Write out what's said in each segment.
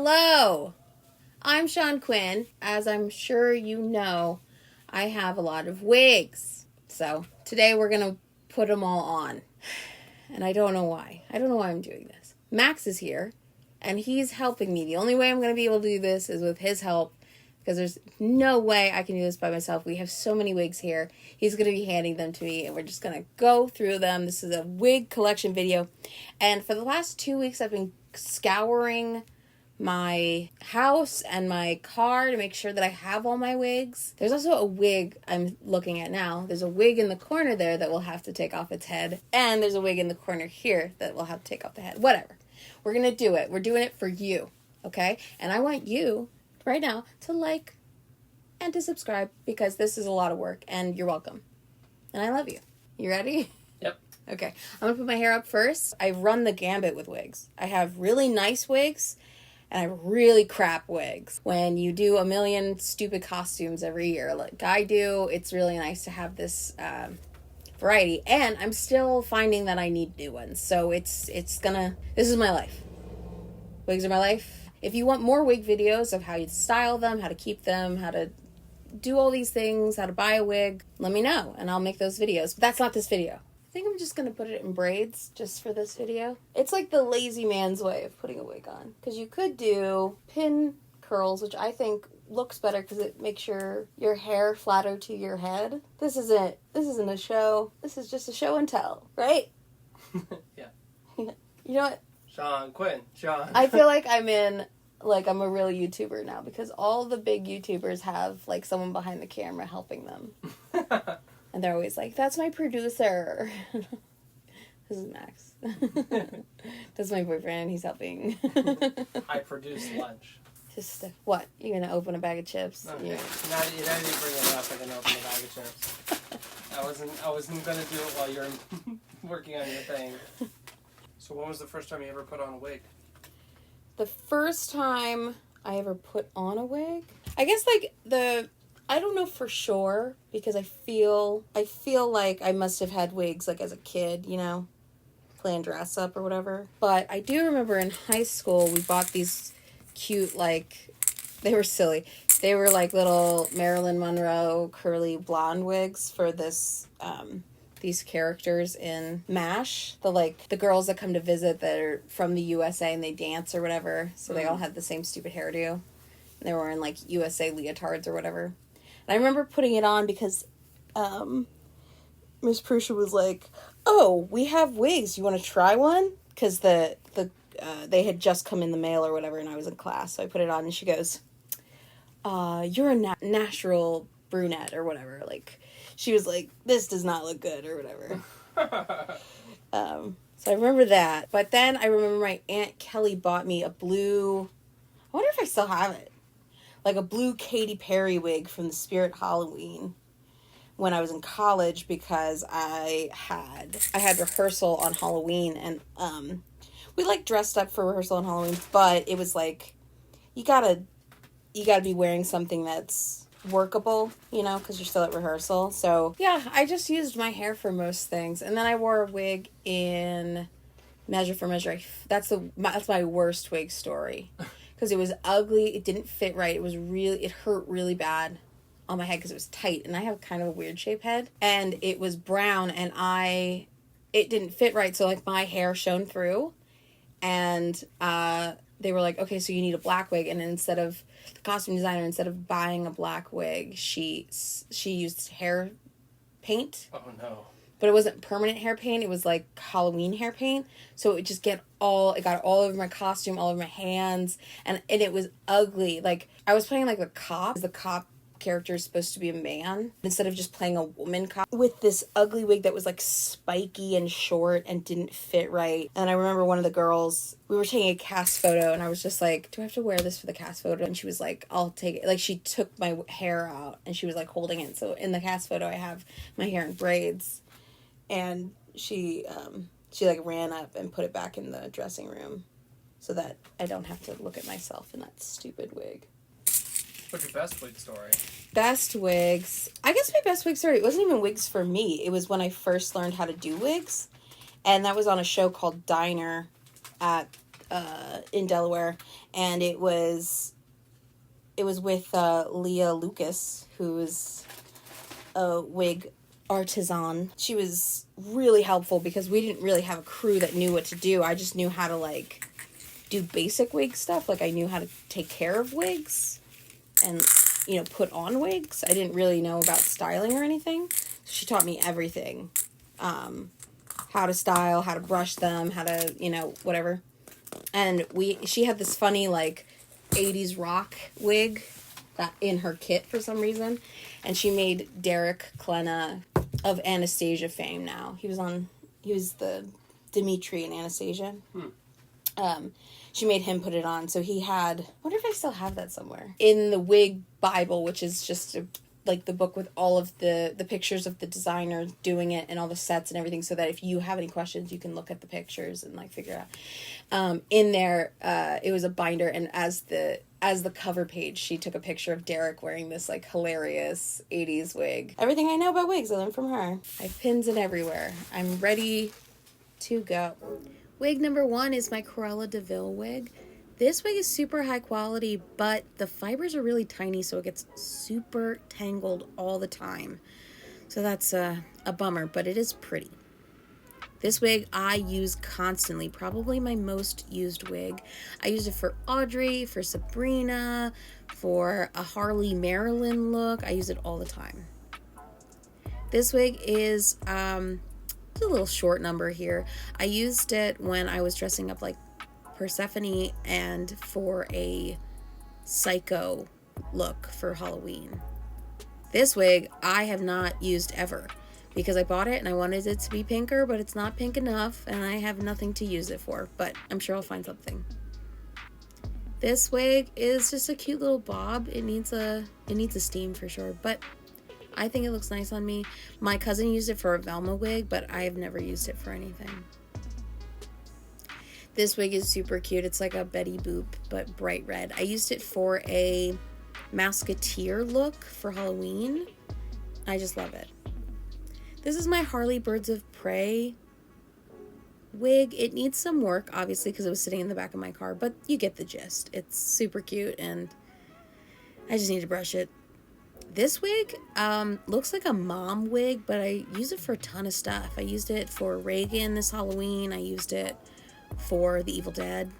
Hello, I'm Sean Quinn. As I'm sure you know, I have a lot of wigs. So today we're going to put them all on. And I don't know why. I don't know why I'm doing this. Max is here, and he's helping me. The only way I'm going to be able to do this is with his help, because there's no way I can do this by myself. We have so many wigs here. He's going to be handing them to me, and we're just going to go through them. This is a wig collection video. And for the last 2 weeks, I've been scouring my house and my car to make sure that I have all my wigs. There's also a wig I'm looking at now. There's a wig in the corner there that we'll have to take off its head. And there's a wig in the corner here that we'll have to take off the head. Whatever. We're going to do it. We're doing it for you. Okay? And I want you right now to like and to subscribe, because this is a lot of work and you're welcome. And I love you. You ready? Yep. Okay. I'm going to put my hair up first. I run the gambit with wigs. I have really nice wigs and I have really crap wigs. When you do a million stupid costumes every year like I do, it's really nice to have this variety. And I'm still finding that I need new ones. So this is my life. Wigs are my life. If you want more wig videos of how you style them, how to keep them, how to do all these things, how to buy a wig, let me know and I'll make those videos. But that's not this video. I think I'm just going to put it in braids just for this video. It's like the lazy man's way of putting a wig on. Because you could do pin curls, which I think looks better because it makes your hair flatter to your head. This isn't a show. This is just a show and tell, right? Yeah. You know what? Sean Quinn. Sean. I feel like I'm a real YouTuber now, because all the big YouTubers have like someone behind the camera helping them. And they're always like, that's my producer. This is Max. That's my boyfriend. He's helping. I produce lunch. Just, what? You're going to open a bag of chips? Okay. Now that you bring it up, I'm going to open a bag of chips. I wasn't going to do it while you're working on your thing. So when was the first time you ever put on a wig? The first time I ever put on a wig? I guess I don't know for sure, because I feel like I must have had wigs like as a kid, you know, playing dress up or whatever. But I do remember in high school we bought these cute, they were silly. They were like little Marilyn Monroe curly blonde wigs for this these characters in MASH, the girls that come to visit that are from the USA and they dance or whatever. So they all had the same stupid hairdo. And they were in like USA leotards or whatever. And I remember putting it on because Miss Prussia was like, "Oh, we have wigs. You want to try one?" Because they had just come in the mail or whatever, and I was in class. So I put it on, and she goes, "You're a natural brunette," or whatever. Like, she was like, "This does not look good," or whatever. So I remember that. But then I remember my Aunt Kelly bought me a blue, I wonder if I still have it, like a blue Katy Perry wig from the Spirit Halloween when I was in college, because I had rehearsal on Halloween, and we dressed up for rehearsal on Halloween, but it was like, you gotta be wearing something that's workable, you know, because you're still at rehearsal. So yeah, I just used my hair for most things. And then I wore a wig in Measure for Measure. That's my worst wig story, because it was ugly. It didn't fit right. It hurt really bad on my head because it was tight, and I have kind of a weird shaped head, and it was brown, and it didn't fit right. So like my hair shone through, and they were like, "Okay, so you need a black wig." And instead of the costume designer, instead of buying a black wig, she used hair paint. Oh no! But it wasn't permanent hair paint. It was like Halloween hair paint. So it just it got all over my costume, all over my hands, and it was ugly. Like, I was playing like the cop. The cop character is supposed to be a man, instead of just playing a woman cop, with this ugly wig that was like spiky and short and didn't fit right. And I remember one of the girls, we were taking a cast photo, and I was just like, "Do I have to wear this for the cast photo?" And she was like, "I'll take it." Like, she took my hair out and she was like holding it. So in the cast photo I have my hair in braids, and she like ran up and put it back in the dressing room so that I don't have to look at myself in that stupid wig. What's your best wig story? Best wigs. I guess my best wig story, it wasn't even wigs for me. It was when I first learned how to do wigs. And that was on a show called Diner at in Delaware, and it was with Leah Lucas, who's a wig artisan. She was really helpful because we didn't really have a crew that knew what to do. I just knew how to like do basic wig stuff. Like I knew how to take care of wigs and, you know, put on wigs. I didn't really know about styling or anything. She taught me everything. How to style, how to brush them, how to, you know, whatever. And she had this funny like 80s rock wig that in her kit for some reason. And she made Derek Klena of Anastasia fame now. He was the Dimitri in Anastasia. She made him put it on. So he had, I wonder if I still have that somewhere. In the Wig Bible, which is just like the book with all of the pictures of the designer doing it and all the sets and everything, so that if you have any questions, you can look at the pictures and like figure out. In there, it was a binder, and as the cover page, she took a picture of Derek wearing this like hilarious 80s wig. Everything I know about wigs, I learned from her. I have pins in everywhere. I'm ready to go. Wig number 1 is my Cruella de Vil wig. This wig is super high quality, but the fibers are really tiny, so it gets super tangled all the time. So that's a bummer, but it is pretty. This wig I use constantly, probably my most used wig. I used it for Audrey, for Sabrina, for a Harley Marilyn look. I use it all the time. This wig is a little short number here. I used it when I was dressing up like Persephone and for a psycho look for Halloween. This wig I have not used ever because I bought it and I wanted it to be pinker, but it's not pink enough and I have nothing to use it for, but I'm sure I'll find something. This wig is just a cute little bob. It needs a steam for sure, but I think it looks nice on me. My cousin used it for a Velma wig, but I have never used it for anything. This wig is super cute. It's like a Betty Boop, but bright red. I used it for a Musketeer look for Halloween. I just love it. This is my Harley Birds of Prey wig. It needs some work, obviously, because it was sitting in the back of my car, but you get the gist. It's super cute, and I just need to brush it. This wig looks like a mom wig, but I use it for a ton of stuff. I used it for Reagan this Halloween. I used it for The Evil Dead.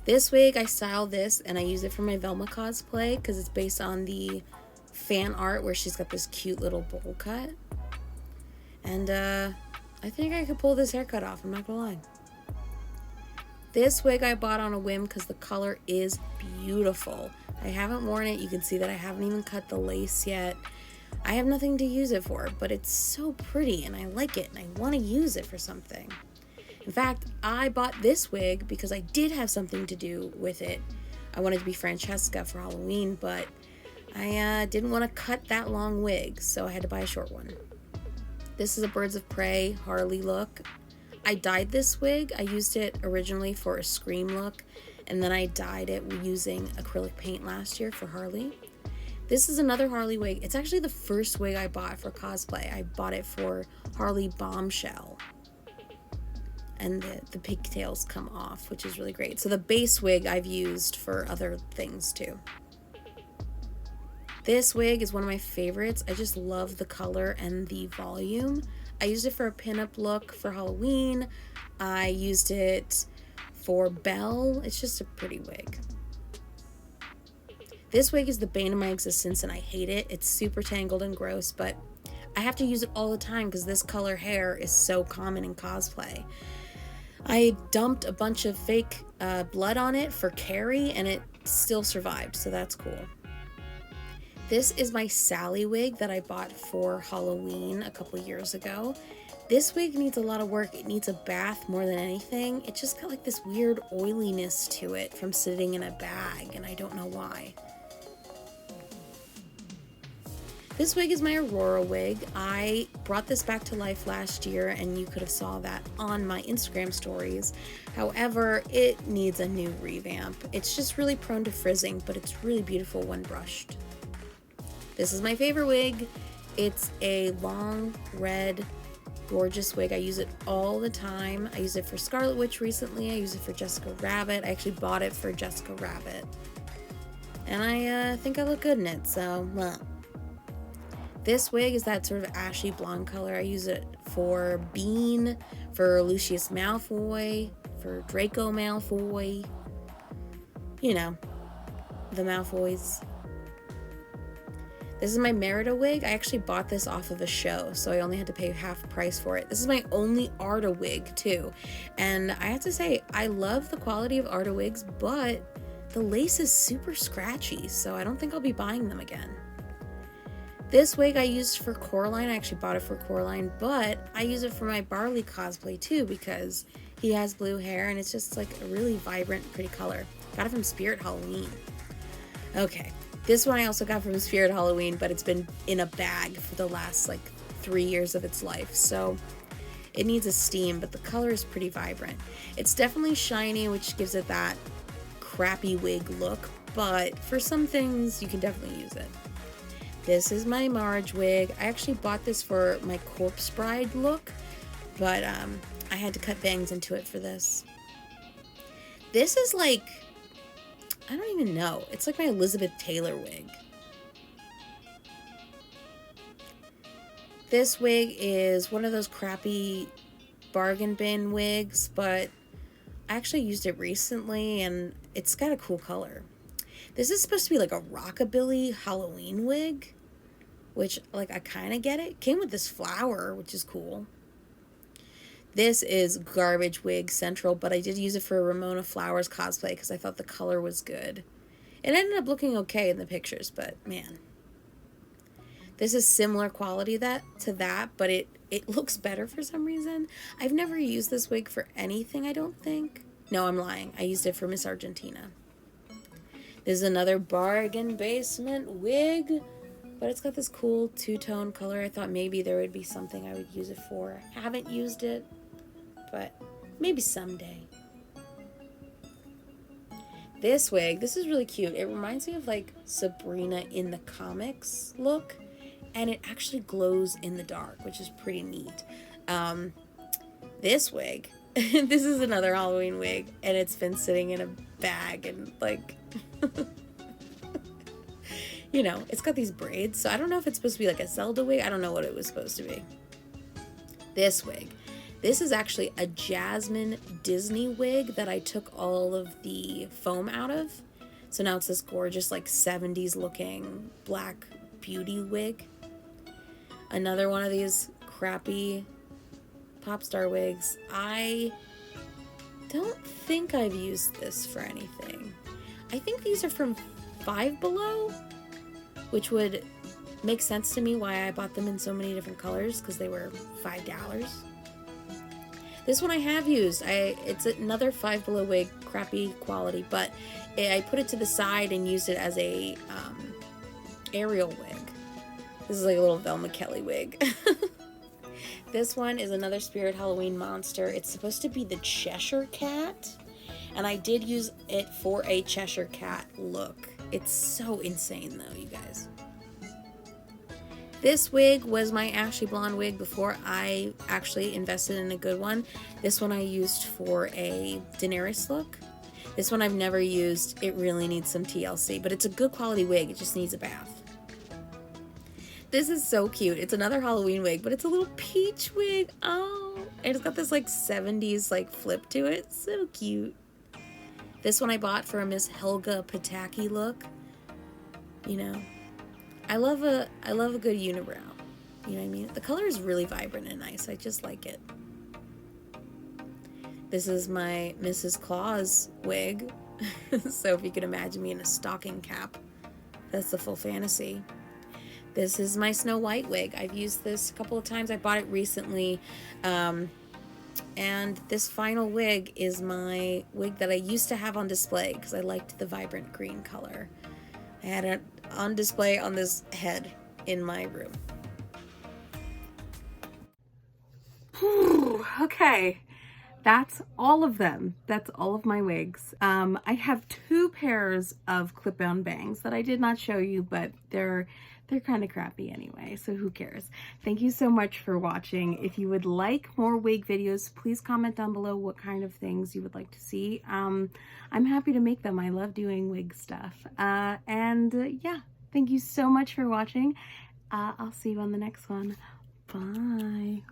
This wig, I styled this, and I use it for my Velma cosplay, because it's based on the fan art where she's got this cute little bowl cut. And I think I could pull this haircut off, I'm not gonna lie. This wig I bought on a whim because the color is beautiful. I haven't worn it. You can see that I haven't even cut the lace yet. I have nothing to use it for, but it's so pretty and I like it and I want to use it for something. In fact, I bought this wig because I did have something to do with it. I wanted to be Francesca for Halloween, but I didn't want to cut that long wig, so I had to buy a short one. This is a Birds of Prey Harley look. I dyed this wig. I used it originally for a Scream look, and then I dyed it using acrylic paint last year for Harley. This is another Harley wig. It's actually the first wig I bought for cosplay. I bought it for Harley Bombshell. And the pigtails come off, which is really great. So the base wig I've used for other things too. This wig is one of my favorites. I just love the color and the volume. I used it for a pinup look for Halloween. I used it for Belle. It's just a pretty wig. This wig is the bane of my existence and I hate it. It's super tangled and gross, but I have to use it all the time because this color hair is so common in cosplay. I dumped a bunch of fake blood on it for Carrie and it still survived, so that's cool. This is my Sally wig that I bought for Halloween a couple years ago. This wig needs a lot of work. It needs a bath more than anything. It just got like this weird oiliness to it from sitting in a bag, and I don't know why. This wig is my Aurora wig. I brought this back to life last year, and you could have saw that on my Instagram stories. However, it needs a new revamp. It's just really prone to frizzing, but it's really beautiful when brushed. This is my favorite wig. It's a long red gorgeous wig. I use it all the time. I use it for Scarlet Witch recently. I use it for Jessica Rabbit. I actually bought it for Jessica Rabbit. And I think I look good in it, so, well. This wig is that sort of ashy blonde color. I use it for Bean, for Lucius Malfoy, for Draco Malfoy. You know, the Malfoys. This is my Merida wig. I actually bought this off of a show, so I only had to pay half price for it. This is my only Arda wig, too. And I have to say, I love the quality of Arda wigs, but the lace is super scratchy, so I don't think I'll be buying them again. This wig I used for Coraline. I actually bought it for Coraline, but I use it for my Barley cosplay, too, because he has blue hair, and it's just like a really vibrant, pretty color. Got it from Spirit Halloween. Okay. This one I also got from Spirit Halloween, but it's been in a bag for the last, like, 3 years of its life. So it needs a steam, but the color is pretty vibrant. It's definitely shiny, which gives it that crappy wig look, but for some things, you can definitely use it. This is my Marge wig. I actually bought this for my Corpse Bride look, but I had to cut bangs into it for this. This is like, I don't even know. It's like my Elizabeth Taylor wig. This wig is one of those crappy bargain bin wigs, but I actually used it recently and it's got a cool color. This is supposed to be like a rockabilly Halloween wig, which, like, I kind of get it. Came with this flower, which is cool. This is garbage wig central, but I did use it for Ramona Flowers cosplay because I thought the color was good. It ended up looking okay in the pictures, but man. This is similar quality to that, but it looks better for some reason. I've never used this wig for anything, I don't think. No, I'm lying. I used it for Miss Argentina. This is another bargain basement wig, but it's got this cool two-tone color. I thought maybe there would be something I would use it for. Haven't used it, but maybe someday. This wig, this is really cute. It reminds me of like Sabrina in the comics look, and it actually glows in the dark, which is pretty neat. This wig, this is another Halloween wig, and it's been sitting in a bag and like, you know, it's got these braids, so I don't know if it's supposed to be like a Zelda wig. I don't know what it was supposed to be. This wig. This is actually a Jasmine Disney wig that I took all of the foam out of. So now it's this gorgeous, like, 70s looking black beauty wig. Another one of these crappy pop star wigs. I don't think I've used this for anything. I think these are from Five Below, which would make sense to me why I bought them in so many different colors, because they were $5. This one I have used. It's another Five Below wig, crappy quality, but I put it to the side and used it as a aerial wig. This is like a little Velma Kelly wig. This one is another Spirit Halloween monster. It's supposed to be the Cheshire Cat, and I did use it for a Cheshire Cat look. It's so insane though, you guys. This wig was my ashy blonde wig before I actually invested in a good one. This one I used for a Daenerys look. This one I've never used. It really needs some TLC, but it's a good quality wig. It just needs a bath. This is so cute. It's another Halloween wig, but it's a little peach wig. Oh, and it's got this like 70s like flip to it. So cute. This one I bought for a Miss Helga Pataki look. You know, I love a good unibrow. You know what I mean? The color is really vibrant and nice. I just like it. This is my Mrs. Claus wig. So if you can imagine me in a stocking cap, that's the full fantasy. This is my Snow White wig. I've used this a couple of times. I bought it recently. And this final wig is my wig that I used to have on display because I liked the vibrant green color. I had it on display on this head in my room. Whew, okay, that's all of them. That's all of my wigs. I have 2 pairs of clip-on bangs that I did not show you, but they're kind of crappy anyway, so who cares. Thank you so much for watching. If you would like more wig videos, please comment down below what kind of things you would like to see. I'm happy to make them. I love doing wig stuff. Yeah, thank you so much for watching. I'll see you on the next one. Bye.